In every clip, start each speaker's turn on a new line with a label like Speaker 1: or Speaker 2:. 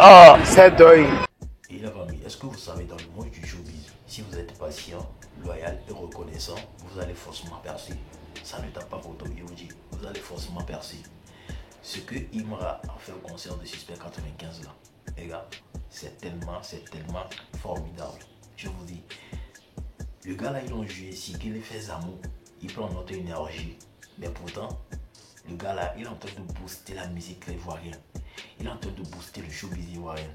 Speaker 1: Oh, c'est dingue.
Speaker 2: Et la famille, est-ce que vous savez, dans le monde du showbiz, si vous êtes patient, loyal et reconnaissant, vous allez forcément percer. Ça ne tape pas photo, je vous dis, vous allez forcément percer. Ce que Imra a fait au concert de Suspect 95 là, les gars, c'est tellement formidable. Je vous dis, le gars là, ils l'ont joué ici, qu'il fait amour, il prend notre énergie, mais pourtant, le gars là, il est en train de booster la musique ivoirienne. Il est en train de booster le showbiz ivoirien.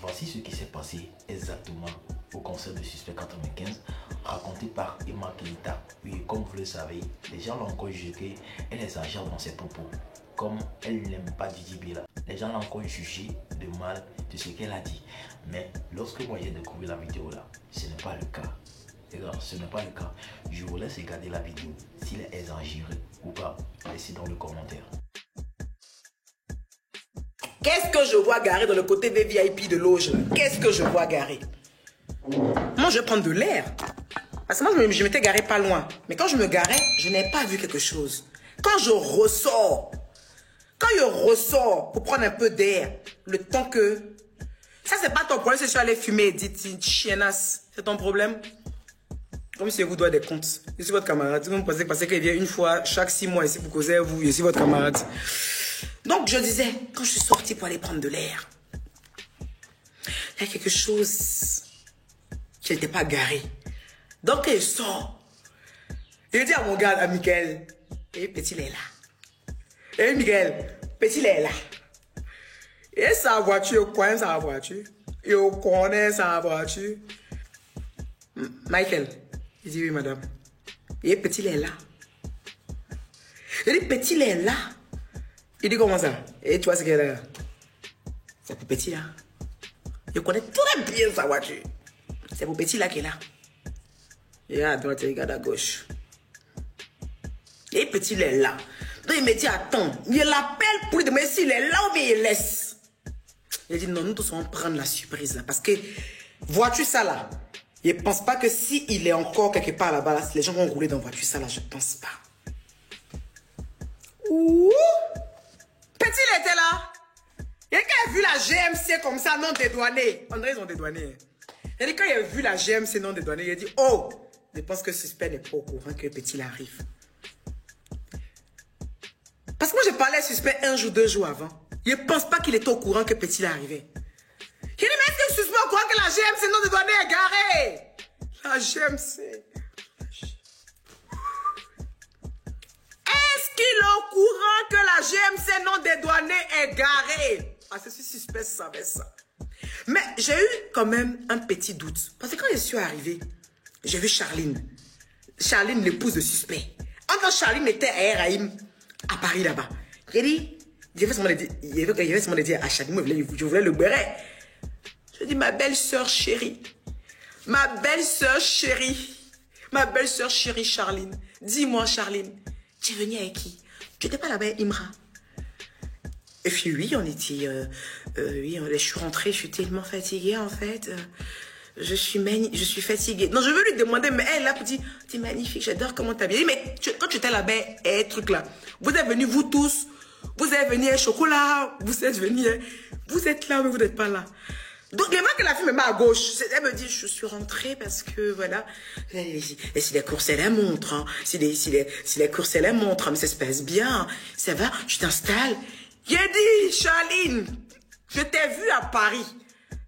Speaker 2: Voici ce qui s'est passé exactement au concert de Suspect 95, raconté par Emma Keita. Oui, comme vous le savez, les gens l'ont encore jugé et les agents dans ses propos. Comme elle n'aime pas Didi Bila, les gens l'ont encore jugé de mal de ce qu'elle a dit. Mais lorsque moi j'ai découvert la vidéo là, ce n'est pas le cas. Et là, ce n'est pas le cas. Je vous laisse regarder la vidéo. S'il est exagéré ou pas, laissez dans le commentaire.
Speaker 3: Qu'est-ce que je vois garer dans le côté VIP de loge? Qu'est-ce que je vois garer? Moi, je vais prendre de l'air. Parce que moi, je m'étais garé pas loin. Mais quand je me garais, je n'ai pas vu quelque chose. Quand je ressors pour prendre un peu d'air, le temps que... Ça, c'est pas ton problème si je suis allé fumer, dit chiennasse. C'est ton problème? Comme si je vous dois des comptes. Je suis votre camarade. Vous me pensez qu'il vient une fois chaque 6 mois ici pour causer à vous. Je suis votre camarade. Donc, je disais, quand je suis sortie pour aller prendre de l'air, il y a quelque chose qui n'était pas garé. Donc, il sort. Il dit à mon gars, à Miguel, et petit, il est là. Et Miguel, petit, il est là. Et sa voiture, coin sa voiture. Et on connaît sa voiture. Michael, il dit oui, madame. Et petit, il est là. Il dit, petit, il est là. Il dit comment ça? Et tu vois ce qu'elle a? C'est pour petit là. Je connais très bien sa voiture. C'est pour petit là qui est là. Il est à droite, il regarde à gauche. Et petit il est là. Donc il me dit attends. Il l'appelle pour lui demander s'il est là ou bien il laisse. Il dit non, nous tous on va prendre la surprise là. Parce que voiture ça là. Je ne pense pas que s'il est encore quelque part là-bas, là, les gens vont rouler dans voiture ça là. Je ne pense pas. Ouh! Petit, il était là. Et quand il a vu la GMC comme ça, non dédouanée. André, ils ont dédouané. Et quand il a vu la GMC non dédouanée, il a dit, oh, je pense que Suspect n'est pas au courant que Petit arrive. Parce que moi, je parlais à Suspect 1 jour, 2 jours avant. Je ne pense pas qu'il était au courant que Petit arrivait. Il dit, mais est-ce que Suspect est au courant que la GMC non dédouanée est garée? La GMC. Est-ce qu'il est au courant que la GMC non dédouanée est garée? Parce que ce Suspect savait ça. Mais j'ai eu quand même un petit doute. Parce que quand je suis arrivée, j'ai vu Charline. Charline, l'épouse de Suspect. Quand Charline était à Eraïm, à Paris là-bas, j'ai dit, il y avait seulement dit à Charline, je voulais le béret. Je dis, ma belle-sœur chérie, ma belle-sœur chérie, ma belle-sœur chérie Charline, dis-moi Charline, tu es venue avec qui? Tu n'étais pas là-bas, Imra? Et puis oui, on était... oui, je suis rentrée, je suis tellement fatiguée en fait. Je suis fatiguée. Non, je veux lui demander, mais elle, là, dit, t'es magnifique, j'adore comment t'as bien. Mais quand tu étais là-bas, truc là, vous êtes venus, vous tous, vous êtes venus à chocolat, vous êtes venus, vous êtes là, mais vous n'êtes pas là. Donc, les mains que la fille me met à gauche, elle me dit, je suis rentrée parce que, voilà, et si les courses, elle montre, hein, si les courses, elle montre, mais ça se passe bien, ça va, tu t'installes. J'ai dit, Charline, je t'ai vu à Paris,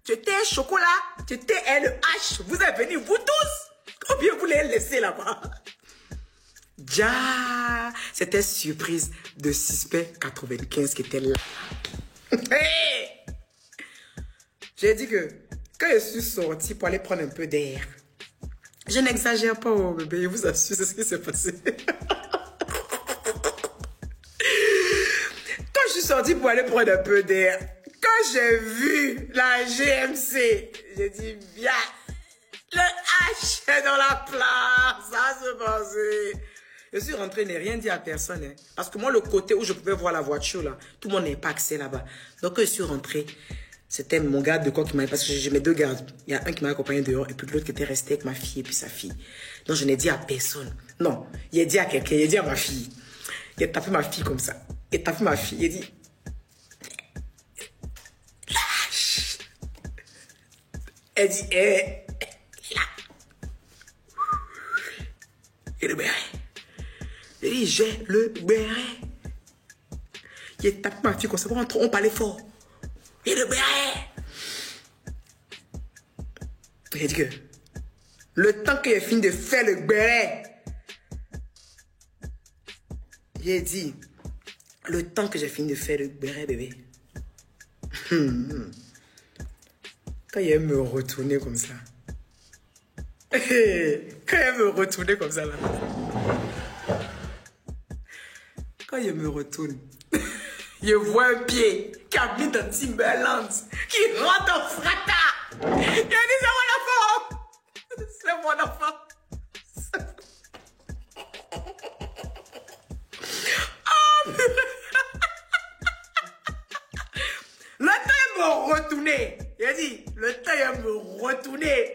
Speaker 3: tu étais chocolat, tu étais LH, vous êtes venus, vous tous, combien vous les laissez là-bas? Ja, c'était surprise de Suspect 95 qui était là. Hey! J'ai dit que quand je suis sortie pour aller prendre un peu d'air, je n'exagère pas, oh bébé, je vous assure, c'est ce qui s'est passé. Quand je suis sortie pour aller prendre un peu d'air, quand j'ai vu la GMC, j'ai dit, viens, le H est dans la place, ça se passait. Je suis rentrée, je n'ai rien dit à personne. Hein, parce que moi, le côté où je pouvais voir la voiture, là, tout le monde n'est pas accès là-bas. Donc, quand je suis rentrée, c'était mon garde de corps qui m'a... Parce que j'ai mes 2 gardes. Il y a un qui m'a accompagné dehors et puis l'autre qui était resté avec ma fille et puis sa fille. Donc, je n'ai dit à personne. Non, il a dit à quelqu'un, il a dit à ma fille. Il a tapé ma fille comme ça. Il a tapé ma fille, il a dit... Elle dit, là. Et le béret. Elle dit, j'ai le béret. Il tape ma fille comme ça, on parlait fort. Et le béret. Il dit que le temps qu'il a fini de faire le béret, j'ai dit, le temps que j'ai fini de faire le béret, bébé. Quand il me retourner comme ça. Quand il me retourner comme ça là. Quand il me retourne, je vois un pied qui habite dans Timberland, qui rentre en fracas. Il dit, c'est mon enfant. C'est mon enfant. Oh, le temps il me retourner. Il a dit, le temps il me retourner.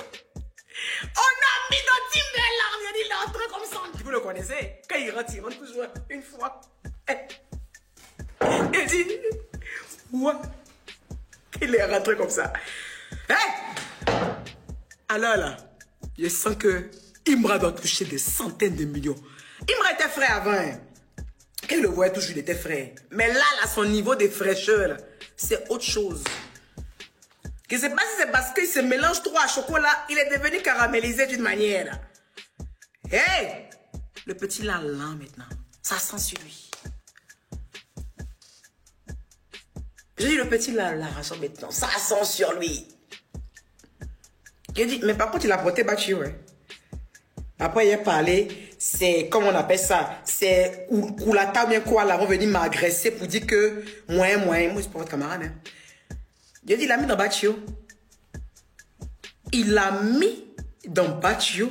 Speaker 3: On a mis dans Timberland. Il a dit, il est entré comme ça. Vous le connaissez? Quand il rentre toujours une fois. Il dit, ouais. Il est rentré comme ça. Alors là, je sens que Imra doit toucher des centaines de millions. Imra était frais avant. Hein. Quand il le voyait toujours, il était frais. Mais là, son niveau de fraîcheur, c'est autre chose. Je ne sais pas si c'est parce qu'il se mélange trop à chocolat, il est devenu caramélisé d'une manière. Hey! Le petit lent maintenant. Ça sent sur lui. J'ai dit le petit lent maintenant. Ça sent sur lui. J'ai dit, mais par contre, il a porté battu, ouais. Après, il a parlé, c'est, comme on appelle ça, c'est Koulata ou bien quoi, là, on venir m'agresser pour dire que, moi, c'est pas votre camarade, hein. J'ai dit, il a mis dans Batio. Il a mis dans Batio.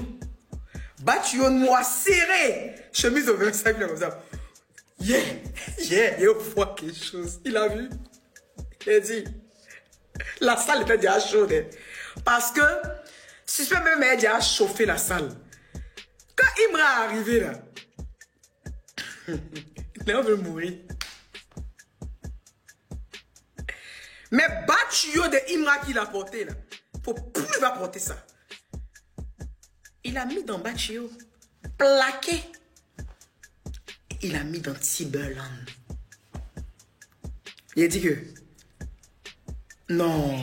Speaker 3: Batio noir serré. Chemise au 25, comme ça. Il voit quelque chose. Il a vu. Il a dit, la salle était déjà chaude. Hein. Parce que, si je peux même aider à chauffer la salle. Quand Imra est arrivé là, là on veut mourir. Mais Batio de Imra qu'il a porté là, faut plus va porter ça. Il a mis dans Batio, plaqué. Il a mis dans Timberland. Il a dit que non,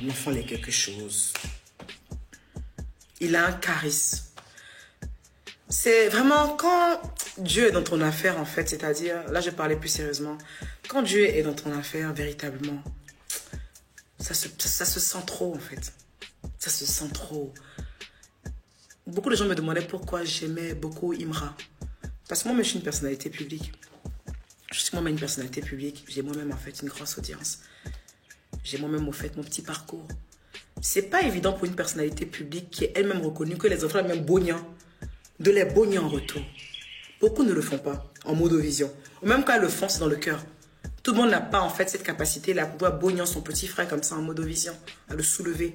Speaker 3: l'enfant il est quelque chose. Il a un charisme. C'est vraiment quand Dieu est dans ton affaire en fait, c'est-à-dire, là je parlais plus sérieusement, quand Dieu est dans ton affaire véritablement, ça se sent trop en fait. Ça se sent trop. Beaucoup de gens me demandaient pourquoi j'aimais beaucoup Imra. Parce que moi-même je suis une personnalité publique. Je suis moi-même une personnalité publique. J'ai moi-même en fait une grosse audience. J'ai moi-même au fait mon petit parcours. C'est pas évident pour une personnalité publique qui est elle-même reconnue que les enfants même bognant, de les bogner en retour. Beaucoup ne le font pas en modovision. Ou même quand elles le font, c'est dans le cœur. Tout le monde n'a pas en fait cette capacité-là pour pouvoir bogner son petit frère comme ça en modovision, à le soulever.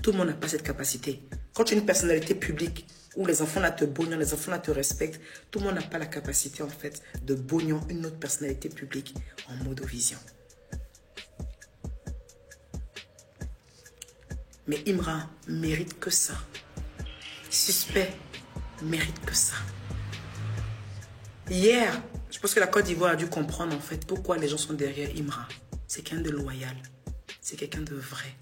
Speaker 3: Tout le monde n'a pas cette capacité. Quand tu es une personnalité publique où les enfants là te bognent, les enfants là te respectent, tout le monde n'a pas la capacité en fait de bogner une autre personnalité publique en modovision. Mais Imra mérite que ça. Suspect mérite que ça. Hier, je pense que la Côte d'Ivoire a dû comprendre en fait pourquoi les gens sont derrière Imra. C'est quelqu'un de loyal. C'est quelqu'un de vrai.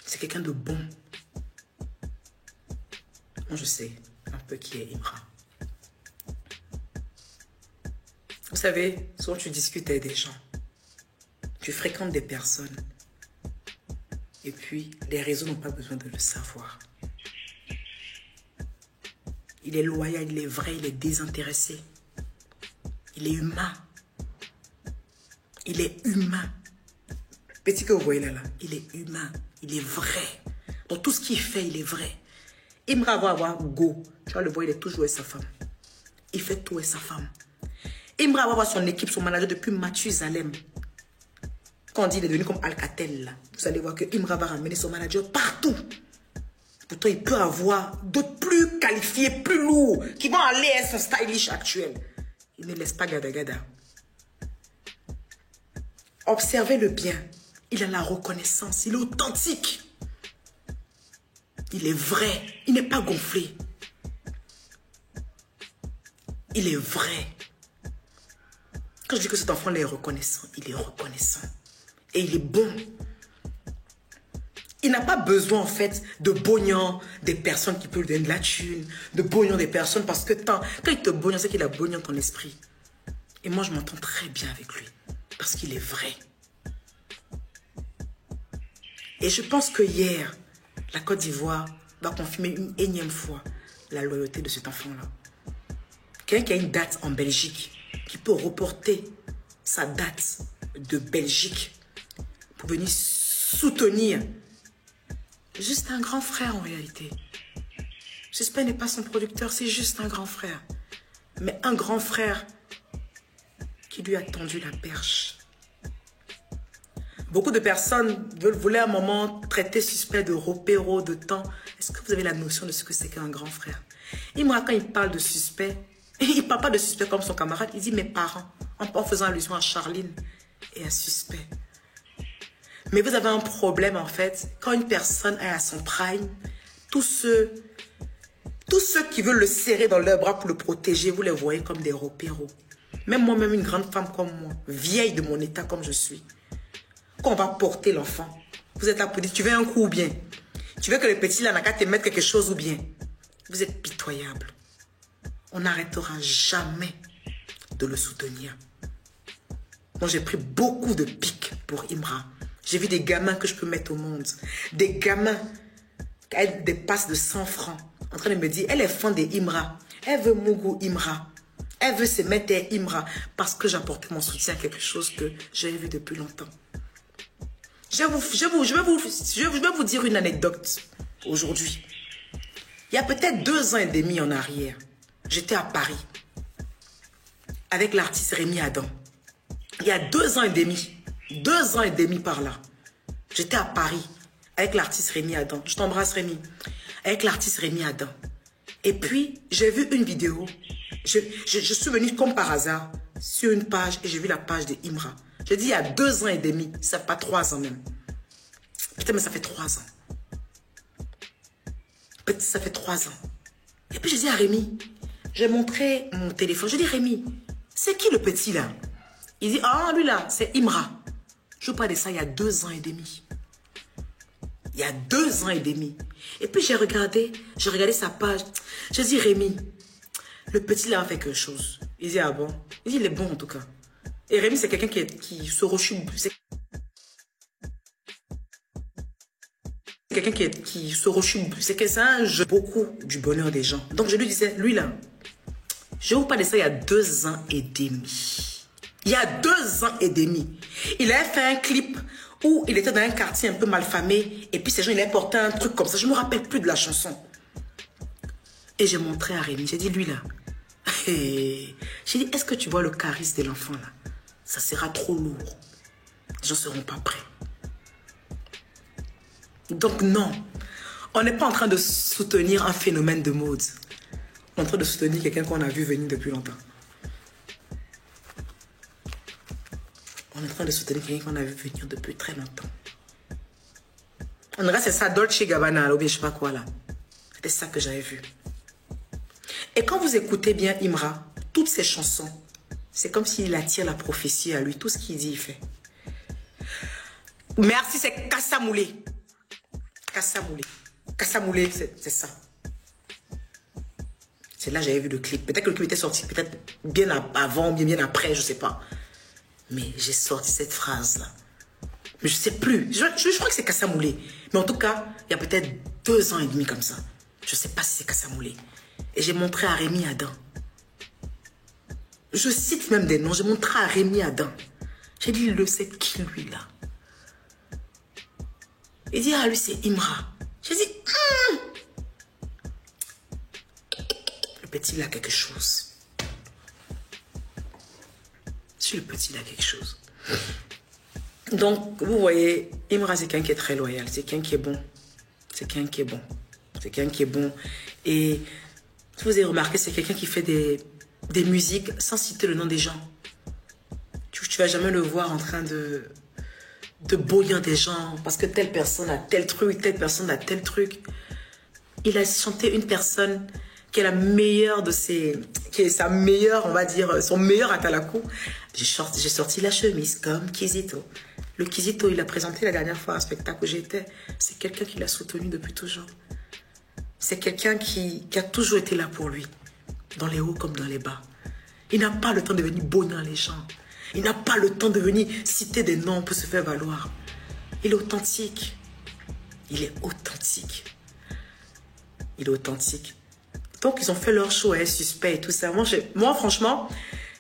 Speaker 3: C'est quelqu'un de bon. Moi, je sais un peu qui est Imra. Vous savez, souvent tu discutes avec des gens. Tu fréquentes des personnes. Et puis, les réseaux n'ont pas besoin de le savoir. Il est loyal, il est vrai, il est désintéressé. Il est humain. Il est humain. Petit que vous voyez là, il est humain. Il est vrai. Dans tout ce qu'il fait, il est vrai. Imra va avoir go. Tu vas le voir, il est toujours avec sa femme. Il fait tout avec sa femme. Imra va avoir son équipe, son manager depuis Mathusalem. Quand on dit qu'il est devenu comme Alcatel, là, vous allez voir que Imra va ramener son manager partout. Pourtant, il peut avoir d'autres plus qualifiés, plus lourds, qui vont aller à son stylish actuel. Il ne laisse pas gada gada. Observez-le bien. Il a la reconnaissance. Il est authentique. Il est vrai. Il n'est pas gonflé. Il est vrai. Quand je dis que cet enfant est reconnaissant, il est reconnaissant. Et il est bon. Il n'a pas besoin, en fait, de bognon des personnes qui peuvent lui donner de la thune, de bognon des personnes, parce que quand il te bognon, c'est qu'il a bognon ton esprit. Et moi, je m'entends très bien avec lui, parce qu'il est vrai. Et je pense que hier, la Côte d'Ivoire va confirmer une énième fois la loyauté de cet enfant-là. Quelqu'un qui a une date en Belgique, qui peut reporter sa date de Belgique pour venir soutenir juste un grand frère en réalité. J'espère n'est pas son producteur, c'est juste un grand frère. Mais un grand frère qui lui a tendu la perche. Beaucoup de personnes voulaient à un moment traiter suspect de repéro, de temps. Est-ce que vous avez la notion de ce que c'est qu'un grand frère? Et moi, quand il parle de suspect, il ne parle pas de suspect comme son camarade, il dit mes parents, en faisant allusion à Charline et à suspect. Mais vous avez un problème en fait, quand une personne est à son prime, tous ceux qui veulent le serrer dans leurs bras pour le protéger, vous les voyez comme des repéros. Même moi-même, une grande femme comme moi, vieille de mon état comme je suis, quand on va porter l'enfant, vous êtes là pour dire, tu veux un coup ou bien? Tu veux que le petit là n'a qu'à te mettre quelque chose ou bien? Vous êtes pitoyable. On n'arrêtera jamais de le soutenir. Moi, j'ai pris beaucoup de piques pour Imra. J'ai vu des gamins que je peux mettre au monde. Des gamins qui ont des passes de 100 francs. En train de me dire, elle est fan des Imra. Elle veut Mougou Imra. Elle veut se mettre à Imra. Parce que j'apportais mon soutien à quelque chose que j'avais vu depuis longtemps. Je vais vous dire une anecdote aujourd'hui. Il y a peut-être 2 ans et demi en arrière, j'étais à Paris avec l'artiste Rémi Adam. Il y a 2 ans et demi par là, j'étais à Paris avec l'artiste Rémi Adam. Je t'embrasse Rémi. Avec l'artiste Rémi Adam. Et puis, j'ai vu une vidéo. Je suis venue comme par hasard sur une page et j'ai vu la page de Imra. J'ai dit il y a 2 ans et demi, ça fait pas 3 ans même. Putain, mais ça fait 3 ans. Peut-être ça fait 3 ans. Et puis j'ai dit à Rémi, j'ai montré mon téléphone. J'ai dit Rémi, c'est qui le petit là? Il dit, ah lui là, c'est Imra. Je vous parle de ça il y a 2 ans et demi. Il y a 2 ans et demi. Et puis j'ai regardé sa page. J'ai dit Rémi, le petit là a fait quelque chose. Il dit, ah bon? Il dit, il est bon en tout cas. Et Rémi, c'est quelqu'un qui se rechute. C'est quelqu'un qui se rechute. C'est que ça jeu beaucoup du bonheur des gens. Donc je lui disais, lui là, je vous parle de ça il y a 2 ans et demi. Il y a 2 ans et demi. Il avait fait un clip où il était dans un quartier un peu malfamé. Et puis ces gens, il avait porté un truc comme ça. Je ne me rappelle plus de la chanson. Et j'ai montré à Rémi. J'ai dit, lui là. J'ai dit, est-ce que tu vois le charisme de l'enfant là? Ça sera trop lourd. Les gens ne seront pas prêts. Donc non, on n'est pas en train de soutenir un phénomène de mode. On est en train de soutenir quelqu'un qu'on a vu venir depuis longtemps. On est en train de soutenir quelqu'un qu'on a vu venir depuis très longtemps. On dirait que c'est ça, Dolce Gabbana, ou bien je sais pas quoi là. C'était ça que j'avais vu. Et quand vous écoutez bien Imra, toutes ses chansons, c'est comme s'il attire la prophétie à lui. Tout ce qu'il dit, il fait. Merci, c'est Kassamoulé. Kassamoulé. Kassamoulé, c'est ça. C'est là que j'avais vu le clip. Peut-être que le clip était sorti, peut-être bien avant, bien après, je ne sais pas. Mais j'ai sorti cette phrase-là. Mais je ne sais plus. Je crois que c'est Kassamoulé. Mais en tout cas, il y a peut-être 2 ans et demi comme ça. Je ne sais pas si c'est Kassamoulé. Et j'ai montré à Rémi Adam. Je cite même des noms. J'ai montré à Rémi Adam. J'ai dit, le c'est qui lui là? Il dit, ah lui c'est Imra. J'ai dit, le petit là a quelque chose. Si le petit là a quelque chose. Donc, vous voyez, Imra c'est quelqu'un qui est très loyal. C'est quelqu'un qui est bon. C'est quelqu'un qui est bon. C'est quelqu'un qui est bon. Et si vous avez remarqué, c'est quelqu'un qui fait des musiques sans citer le nom des gens. Tu tu vas jamais le voir en train de bouillir des gens parce que telle personne a tel truc, telle personne a tel truc. Il a chanté une personne qui est la meilleure de ses... qui est sa meilleure, on va dire, son meilleur atalakou. J'ai sorti la chemise comme Kizito. Le Kizito, il a présenté la dernière fois un spectacle où j'étais. C'est quelqu'un qui l'a soutenu depuis toujours. C'est quelqu'un qui a toujours été là pour lui. Dans les hauts comme dans les bas. Il n'a pas le temps de venir bonner les gens. Il n'a pas le temps de venir citer des noms pour se faire valoir. Il est authentique. Il est authentique. Il est authentique. Donc, ils ont fait leur show, suspect et tout ça. Moi, franchement,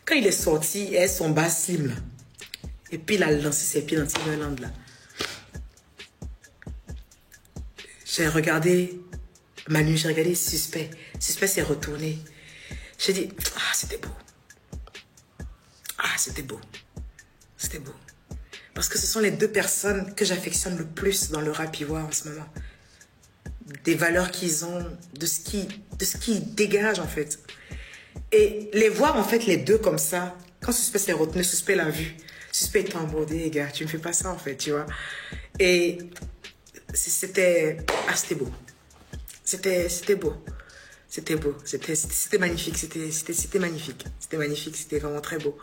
Speaker 3: quand il est sorti, son bas slim, là. Et puis, il a lancé ses pieds dans Timberland, là. J'ai regardé Manu, j'ai regardé Suspect. Suspect s'est retourné. J'ai dit, ah, c'était beau. Ah, c'était beau. C'était beau. Parce que ce sont les deux personnes que j'affectionne le plus dans le rap ivoire en ce moment. Des valeurs qu'ils ont, de ce qu'ils dégagent en fait. Et les voir en fait les deux comme ça, quand Suspect s'est retenu, Suspect l'a vu. Suspect était en mode, les gars, tu ne fais pas ça en fait, tu vois. Et c'était... Ah, c'était beau. C'était beau. C'était beau. C'était magnifique. C'était magnifique. C'était magnifique. C'était vraiment très beau.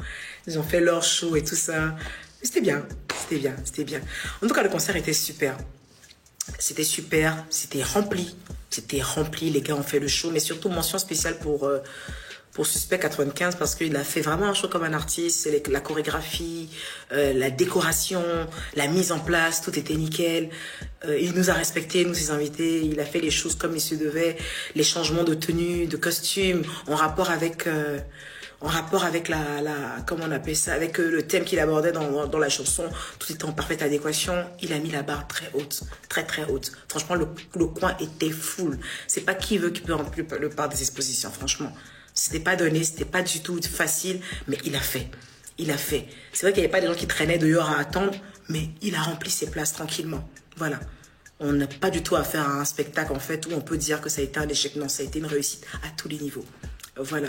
Speaker 3: Ils ont fait leur show et tout ça. C'était bien. C'était bien. C'était bien. En tout cas, le concert était super. C'était super. C'était rempli. C'était rempli. Les gars ont fait le show. Mais surtout, mention spéciale pour Suspect 95 parce qu'il a fait vraiment un show comme un artiste. La chorégraphie, la décoration, la mise en place, tout était nickel. Il nous a respectés, nous ses invités. Il a fait les choses comme il se devait. Les changements de tenue, de costume, en rapport avec comment on appelle ça, avec le thème qu'il abordait dans la chanson. Tout était en parfaite adéquation. Il a mis la barre très haute, très très haute. Franchement, le coin était full. C'est pas qui veut qui peut remplir le part des expositions, franchement. C'était pas donné, c'était pas du tout facile, mais il a fait. Il a fait. C'est vrai qu'il n'y avait pas des gens qui traînaient dehors à attendre, mais il a rempli ses places tranquillement. Voilà. On n'a pas du tout affaire à un spectacle, en fait, où on peut dire que ça a été un échec. Non, ça a été une réussite à tous les niveaux. Voilà.